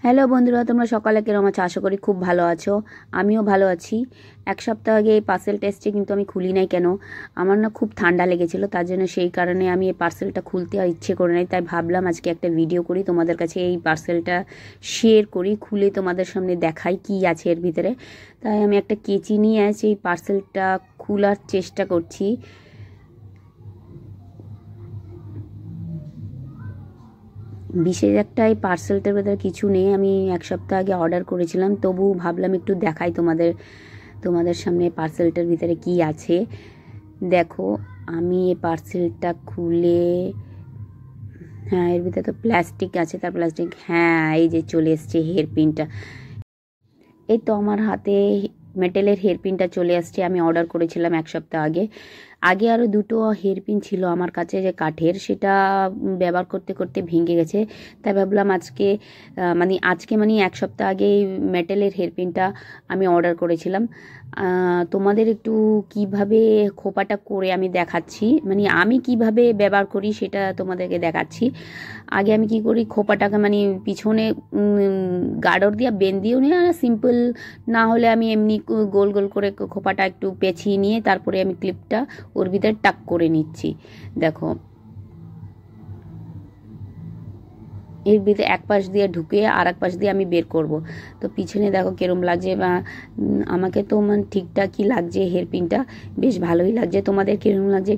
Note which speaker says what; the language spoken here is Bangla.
Speaker 1: হ্যালো বন্ধুরা, তোমরা সকালে কেরম আছো? আশা করি খুব ভালো আছো। আমিও ভালো আছি। এক সপ্তাহ আগে এই পার্সেলটা এসছে, কিন্তু আমি খুলি নাই কেন? আমার না খুব ঠান্ডা লেগেছিলো, তার জন্য সেই কারণে আমি এই পার্সেলটা খুলতে আর ইচ্ছে করে নাই। তাই ভাবলাম আজকে একটা ভিডিও করি, তোমাদের কাছে এই পার্সেলটা শেয়ার করি, খুলে তোমাদের সামনে দেখাই কি আছে এর ভিতরে। তাই আমি একটা কেচি নিয়ে আছি, এই পার্সেলটা খোলার চেষ্টা করছি। বিশেষ একটা এই পার্সেলটার ভেতরে কিছু নেই, আমি এক সপ্তাহ আগে অর্ডার করেছিলাম, তবু ভাবলাম একটু দেখাই তোমাদের সামনে পার্সেলটার ভিতরে কি আছে। দেখো, আমি এই পার্সেলটা খুলে, হ্যাঁ এর ভিতরে তো প্লাস্টিক আছে, তার প্লাস্টিক, হ্যাঁ এই যে চলে এসছে হেয়ারপিনটা। এই তো আমার হাতে মেটেলের হেয়ারপিনটা চলে আসছে। আমি অর্ডার করেছিলাম এক সপ্তাহ আগে। আগে আরও দুটো হেয়ারপিন ছিল আমার কাছে, যে কাঠের, সেটা ব্যবহার করতে করতে ভেঙে গেছে। তাই ভাবলাম আজকে এক সপ্তাহ আগে এই মেটেলের হেয়ারপিনটা আমি অর্ডার করেছিলাম। তোমাদের একটু কিভাবে খোপাটা করে আমি দেখাচ্ছি, আমি কিভাবে ব্যবহার করি সেটা তোমাদেরকে দেখাচ্ছি। আগে আমি কি করি, খোপাটাকে পিছনে গার্ডর দিয়ে বেঁধে দিও নিয়ে, সিম্পল না হলে আমি এমনি গোল গোল করে খোপাটা একটু পেঁচিয়ে নিয়ে তারপরে আমি ক্লিপটা ওর ভিতরে টাক করে নিচ্ছি। দেখো, এর ভিতরে এক পাশ দিয়ে ঢুকে আর এক পাশ দিয়ে আমি বের করব। তো পিছনে দেখো কেরম লাগছে, বা আমাকে তো ঠিকঠাকই লাগছে, হেয়ারপিনটা বেশ ভালোই লাগছে। তোমাদের কিরম লাগছে?